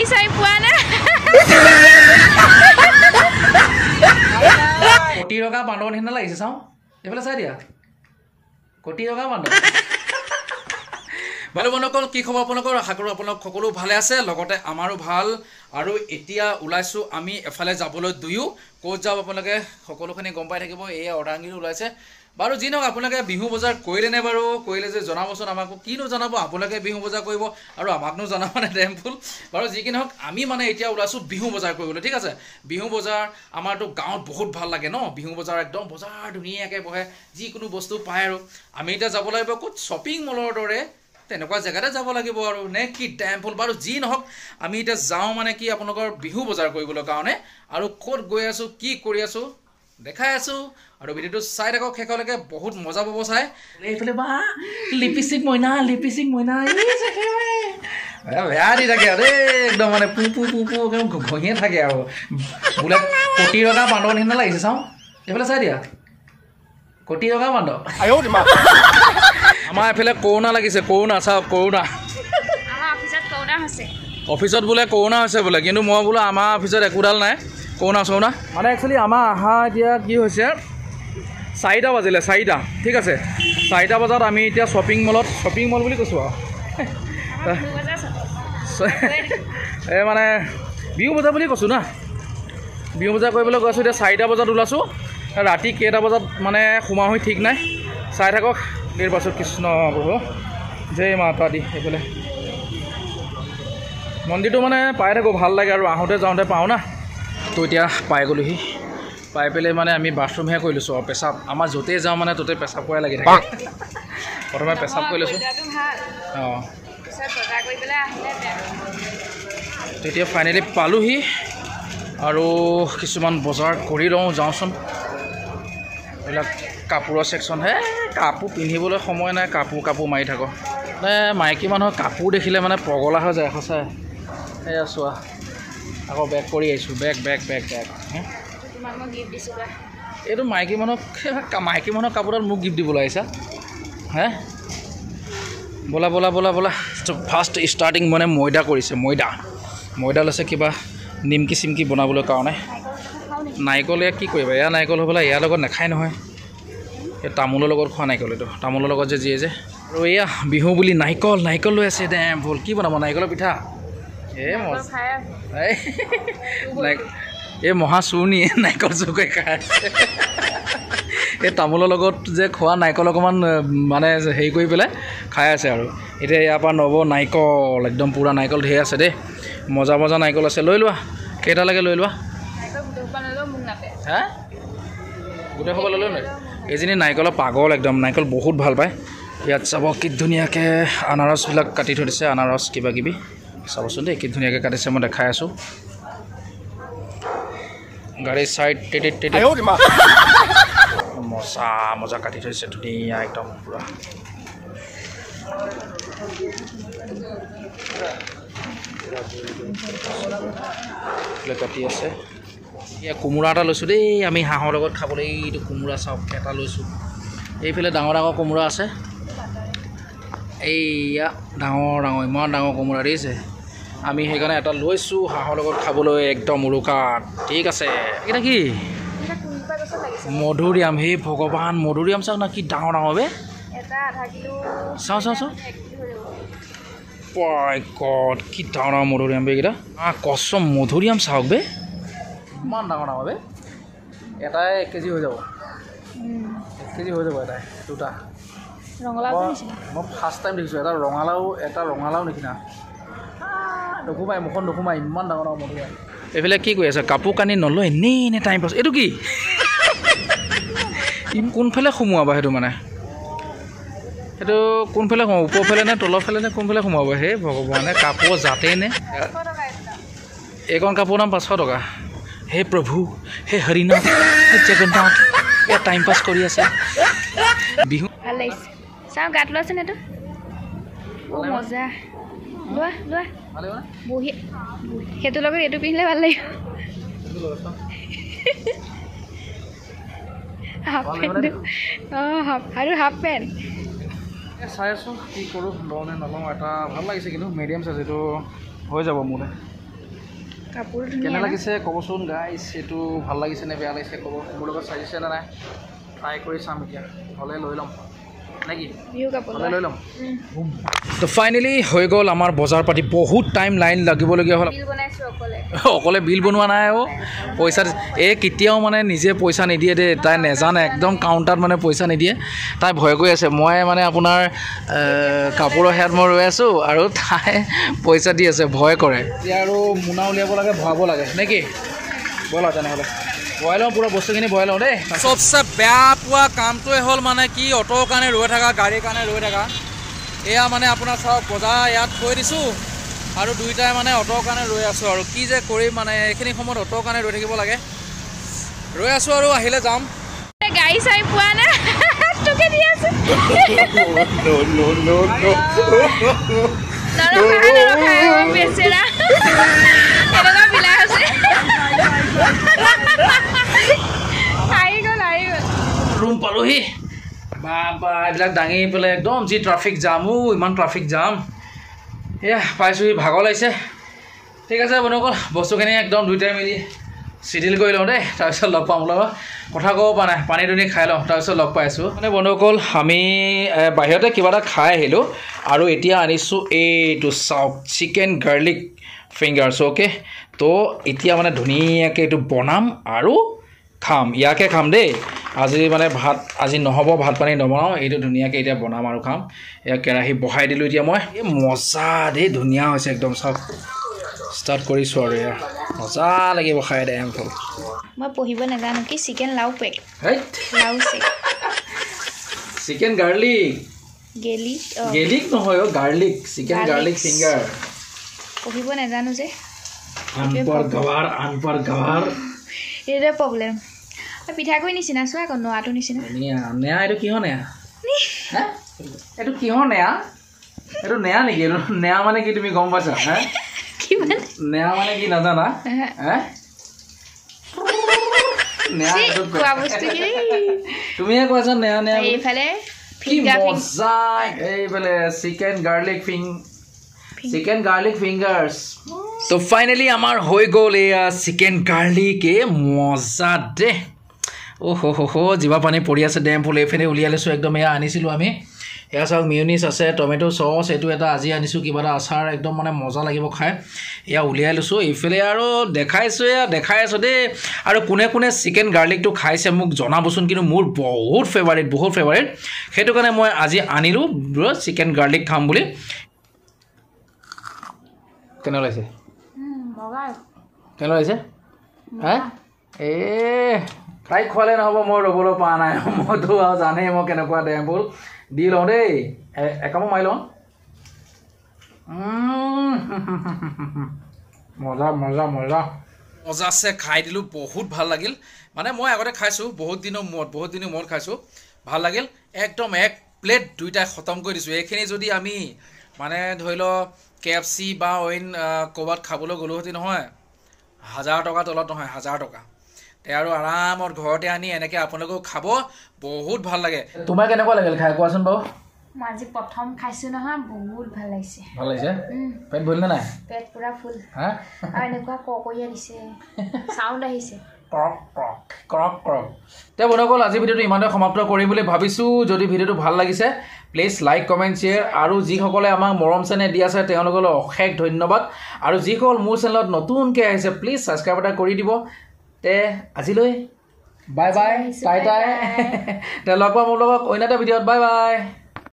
গাড়ী চাই পোৱা না কোটি টকা বান্দৰ নিচিনা লাগিছে চাওঁ এইফালে চাই দিয়া কোটি টকা বান্দৰ ভালো বন্ধুসকল কি খবৰ আপোনালোকৰ আশা কৰোঁ আপোনালোক সকলো ভালে আছে লগতে আমাৰো ভাল আৰু এতিয়া ওলাইছোঁ আমি এফালে যাবলৈ দুয়ো ক'ত যাওঁ আপোনালোকে সকলোখিনি গম পাই থাকিব এই অৰ্ধাংগিৰি ওলাইছে বাৰু যি নহওক আপোনালোকে বিহু বজাৰ কৰিলেনে বাৰু কৰিলে যে জনাবচোন আমাকো কিনো জনাব আপোনালোকে বিহু বজাৰ কৰিব আৰু আমাকনো জনাব মানে ডেমফুল বাৰু যি কি নহওক আমি মানে এতিয়া ওলাইছোঁ বিহু বজাৰ কৰিবলৈ ঠিক আছে বিহু বজাৰ আমাৰতো গাঁৱত বহুত ভাল লাগে ন বিহু বজাৰ একদম বজাৰ ধুনীয়াকৈ বহে যিকোনো বস্তু পায় আৰু আমি এতিয়া যাব লাগিব ক'ত শ্বপিং মলৰ দৰে তেনেকুৱা জেগাতে যাব লাগিব আৰু নে কি ডেমফুল বাৰু যি নহওক আমি এতিয়া যাওঁ মানে কি আপোনালোকৰ বিহু বজাৰ কৰিবলৈ কাৰণে আৰু ক'ত গৈ আছোঁ কি কৰি আছোঁ দেখাই আছোঁ আৰু ভিডিঅ'টো চাই থাকক শেষলৈকে বহুত মজা পাব চাই এইফালে বা লিপষ্টিক মইনা বেয়া দি থাকে আৰু একদম মানে পু ঘঁহিয়ে থাকে আৰু বোলে কোটি টকা বান্দৰ নিচিনা লাগিছে চাওঁ এইফালে চাই দিয়া কোটি টকা বান্দৰ আমাৰ এফালে কৰোণা লাগিছে কৰোণা চাওক কৰোণা অফিচত বোলে কৰোণা হৈছে বোলে কিন্তু মই বোলো আমাৰ অফিচত একোডাল নাই কৰোণা চৰোণা মানে একচুৱেলি আমাৰ অহা এতিয়া কি হৈছে 4টা বাজিলে 4টা ঠিক আছে 4টা বজাত আমি এতিয়া শ্বপিং মল বুলি কৈছোঁ আৰু এই মানে বিহু বজাৰ বুলি কৈছোঁ না বিহু বজাৰ কৰিবলৈ গৈছোঁ এতিয়া 4টা বজাত ওলাইছোঁ ৰাতি কেইটা বজাত মানে সোমাওঁ হৈ ঠিক নাই চাই থাকক দেৰ পাছত কৃষ্ণ প্ৰভু জয় মাতা দি এইফালে মন্দিৰটো মানে পাই থাকোঁ ভাল লাগে আৰু আহোঁতে যাওঁতে পাওঁ না তো এতিয়া পাই গ'লোহি পাই পেলাই মানে আমি বাথৰুমহে কৰি লৈছোঁ আৰু পেচাব আমাৰ য'তেই যাওঁ মানে ত'তে পেচাব কৰাই লাগি থাকে প্ৰথমে পেচাব কৰি লৈছোঁ অঁ তেতিয়া ফাইনেলি পালোহি আৰু কিছুমান বজাৰ কৰি লওঁ যাওঁচোন এইবিলাক কাপোৰৰ ছেকশ্যন হে কাপোৰ পিন্ধিবলৈ সময় নাই কাপোৰ মাৰি থাকোঁ মানে মাইকী মানুহৰ কাপোৰ দেখিলে মানে পগলা হৈ যায় সঁচাই এয়া চোৱা আকৌ বেগ কৰি আহিছোঁ বেগ এইটো মাইকী মানুহক কাপোৰডাল মোক গিফ্ট দিবলৈ আহিছা হে বলা ফাৰ্ষ্ট ষ্টাৰ্টিং মানে ময়দা কৰিছে ময়দা লৈছে কিবা নিমকি চিমকি বনাবলৈ কাৰণে নাৰিকলে কি কৰিবা এয়া নাৰিকল হ'বলৈ ইয়াৰ লগত নাখায় নহয় এই তামোলৰ লগত খোৱা নাৰিকল এইটো তামোলৰ লগত যে যিয়ে যে আৰু এয়া বিহু বুলি নাৰিকল লৈ আছে দে ভুল কি বনাব নাৰিকলৰ পিঠা এই মহা চুৰণিয়ে নাৰিকল চুৰকৈ খাই এই তামোলৰ লগত যে খোৱা নাৰিকল অকণমান মানে হেৰি কৰি পেলাই খাই আছে আৰু এতিয়া ইয়াৰ পৰা নব নাৰিকল একদম পূৰা নাৰিকল ঢেৰ আছে দেই মজা নাৰিকল আছে লৈ লোৱা কেইটা লাগে লৈ লোৱা হা গোটেই খবৰ ল'লোঁ নাই এইজনী নাৰিকলৰ পাগল একদম নাৰিকল বহুত ভাল পায় ইয়াত চাব কি ধুনীয়াকৈ আনাৰসবিলাক কাটি থৈ দিছে আনাৰস কিবা কিবি চাবচোন দেই কি ধুনীয়াকৈ কাটিছে মই দেখাই আছোঁ গাড়ীৰ চাইড মজা কাটি থৈছে ধুনীয়া একদম পূৰা কাটি আছে এয়া কোমোৰা এটা লৈছোঁ দেই আমি হাঁহৰ লগত খাবলৈ এইটো কোমোৰা চাওক এটা লৈছোঁ এইফালে ডাঙৰ কোমোৰা আছে এইয়া ডাঙৰ ইমান ডাঙৰ কোমোৰা দিছে আমি সেইকাৰণে এটা লৈছোঁ হাঁহৰ লগত খাবলৈ একদম উৰুকাত ঠিক আছে এইকেইটা কি মধুৰিআম হে ভগৱান মধুৰিআম চাওক না কি ডাঙৰ বে চাওঁ গড কি ডাঙৰ মধুৰিআম বে এইকেইটা কচম মধুৰিআম চাওক বে ইমান ডাঙৰ বে এটাই 1 কেজি হৈ যাব 1 কেজি হৈ যাব এটাই দুটা মই ফাৰ্ষ্ট টাইম দেখিছোঁ এটা ৰঙালাও নিচিনা নুসুমাই মুখত নুসুমাই ইমান ডাঙৰ মধুৰিআম এইফালে কি কৈ আছে কাপোৰ কানি নলয় এনেই টাইম পাছ এইটো কি কোনফালে সোমোৱাব সেইটো মানে সেইটো কোনফালে সোমাব ওপৰফালে নে তলৰফালে নে কোনফালে সোমাব হে ভগৱানে কাপোৰ যাতেই নে এইকণ কাপোৰৰ দাম 500 টকা হে প্ৰভু হে হৰিনাথ হে জগন্নাথ এ টাইম পাছ কৰি আছে বিহু ভাল লাগিছে চাওঁ গাত লৈছে নে মজা লোৱা বহি সেইটোৰ লগত এইটো পিন্ধিলে ভাল লাগিব হাফ পেণ্ট আৰু হাফ পেণ্ট চাই আছোঁ কি কৰোঁ লওঁ নে নলওঁ এটা ভাল লাগিছে কিন্তু মিডিয়াম চাইজ এইটো হৈ যাব মোলৈ কাপোৰ কেনে ধুনীয়া লাগিছে ক'বচোন গাইছ এইটো ভাল লাগিছে নে বেয়া লাগিছে ক'ব মোৰ লগত চাইছে নে নাই ট্ৰাই কৰি চাম এতিয়া হ'লে লৈ ল'ম নেকি বিহু কাপোৰ লৈ ল'ম তো ফাইনেলি হৈ গ'ল আমাৰ বজাৰ পাতি বহুত টাইম লাইন লাগিবলগীয়া হ'ল বিল বনাইছোঁ অকলে বিল বনোৱা নাই অ' পইচা এই কেতিয়াও মানে নিজে পইচা নিদিয়ে দেই তাই নেজানে একদম কাউণ্টাৰত মানে পইচা নিদিয়ে তাই ভয় কৰি আছে মই মানে আপোনাৰ কাপোৰৰ হেয়াত মই ৰৈ আছোঁ আৰু তাই পইচা দি আছে ভয় কৰে এতিয়া আৰু মোনা উলিয়াব লাগে ভৰাব লাগে নে কি ব'লা তেনেহ'লে ভৰাই লওঁ পুৰা বস্তুখিনি ভৰাই লওঁ দেই চবচে বেয়া পোৱা কামটোৱে হ'ল মানে কি অ'টোৰ কাৰণে ৰৈ থকা গাড়ীৰ কাৰণে ৰৈ থকা এয়া মানে আপোনাৰ চাওক বজাৰ ইয়াত থৈ দিছোঁ আৰু দুইটাই মানে অ'টোৰ কাৰণে ৰৈ আছোঁ আৰু কি যে কৰিম মানে এইখিনি সময়ত অ'টোৰ কাৰণে ৰৈ থাকিব লাগে ৰৈ আছোঁ আৰু আহিলে যাম গাড়ী চাই পোৱা নাই তোকে দি আছে বেচেৰা এনেকুৱা বিলাই আছে ৰুম পালোহি বা এইবিলাক দাঙি পেলাই একদম যি ট্ৰাফিক জাম ইমান ট্ৰাফিক জাম এয়া পাইছোঁহি ভাগৰ লাগিছে ঠিক আছে বন্ধুসকল বস্তুখিনি একদম দুইটাই মিলি চিডিল কৰি লওঁ দেই তাৰপিছত লগ পাম লগত কথা ক'ব পৰা নাই পানী দুনি খাই লওঁ তাৰপিছত লগ পাই আছোঁ মানে বন্ধুসকল আমি বাহিৰতে কিবা এটা খাই আহিলোঁ আৰু এতিয়া আনিছোঁ এইটো চাওক চিকেন গাৰ্লিক ফিংগাৰ্ছ অ'কে তো এতিয়া মানে ধুনীয়াকৈ এইটো বনাম আৰু খাম ইয়াকে খাম দেই আজি মানে ভাত আজি নহ'ব ভাত পানী নবনাওঁ এইটো ধুনীয়াকৈ এতিয়া বনাম আৰু খাম এয়া কেৰাহী বহাই দিলোঁ এতিয়া মই এই মজা দেই ধুনীয়া হৈছে একদম চাওক ষ্টাৰ্ট কৰিছোঁ আৰু এয়া মজা লাগিব খাই দে এমফল মই পঢ়িব নাজানো কি চিকেন লাও পেক লাও চেক চিকেন গাৰ্লিক গেলিক নহয় অ' গাৰ্লিক চিকেন গাৰ্লিক ফিংগাৰ পঢ়িব নাজানো যে আনপাৰ গাৱাৰ এইটোৱে প্ৰব্লেম পিঠাগুড়ি নিচিনা চোৱা আকৌ নোৱাটো নিচিনা নেয়া এইটো কিহৰ নেয়া এইটো কিহৰ নেয়া এইটো নেয়া নেকি এইটো নেয়া মানে কি তুমি গম পাইছা হে নেয়া মানে কি নাজানা তুমিহে কৈছা নেয়া নেয়া এইফালে এইফালে চিকেন গাৰ্লিক ফিংগাৰ্ছ তো ফাইনেলি আমাৰ হৈ গ'ল এয়া চিকেন গাৰ্লিক মজা দে অ'হ জিভা পানী পৰি আছে ডেম ফুল এইফালে উলিয়াই লৈছোঁ একদম এয়া আনিছিলোঁ আমি এয়া চাওক মিউনিছ আছে টমেটো চচ এইটো এটা আজি আনিছোঁ কিবা এটা আচাৰ একদম মানে মজা লাগিব খাই এয়া উলিয়াই লৈছোঁ এইফালে আৰু দেখাই আছোঁ দেই আৰু কোনে কোনে চিকেন গাৰ্লিকটো খাইছে মোক জনাবচোন কিন্তু মোৰ বহুত ফেভাৰিট সেইটো কাৰণে মই আজি আনিলোঁ চিকেন গাৰ্লিক খাম বুলি কেনে লাগিছে হা তাইক খোৱালে নহ'ব মই ৰ'বলৈ পৰা নাই মইতো আৰু জানেই মই কেনেকুৱা ডেম্পুল দি লওঁ দেই একামো মাৰি লওঁ মজা আছে খাই দিলোঁ বহুত ভাল লাগিল মানে মই আগতে খাইছোঁ বহুত দিনৰ মূৰত খাইছোঁ ভাল লাগিল একদম এক প্লেট দুইটাই খতম কৰি দিছোঁ এইখিনি যদি আমি মানে ধৰি লওক KFC বা অইন ক'ৰবাত খাবলৈ গ'লোহেঁতেন নহয় 1000 টকাৰ তলত নহয় 1000 টকা তে আৰু আৰামত ঘৰতে আনি এনেকৈ আপোনালোকেও খাব বহুত ভাল লাগে তোমাৰ কেনেকুৱা লাগিল খাই কোৱাচোন বাৰু মই আজি প্ৰথম খাইছোঁ নহয় বহুত ভাল লাগিছে পেট ভৰিলে নাই পেট পুৰা ফুল আৰু এনেকুৱা ককৰীয়া দিছে চাউণ্ড আহিছে ক্ৰক তে বন্ধুসকল আজি ভিডিঅ'টো ইমানতে সমাপ্ত কৰিম বুলি ভাবিছোঁ যদি ভিডিঅ'টো ভাল লাগিছে প্লিজ লাইক কমেণ্ট শ্বেয়াৰ আৰু যিসকলে আমাক মৰম চেনেহ দি আছে তেওঁলোকলৈ অশেষ ধন্যবাদ আৰু যিসকল মোৰ চেনেলত নতুনকৈ আহিছে প্লিজ ছাবস্ক্ৰাইব এটা কৰি দিব তে আজিলৈ বাই টাই তে লগ পাম মোৰ লগত অন্য এটা ভিডিঅ'ত বাই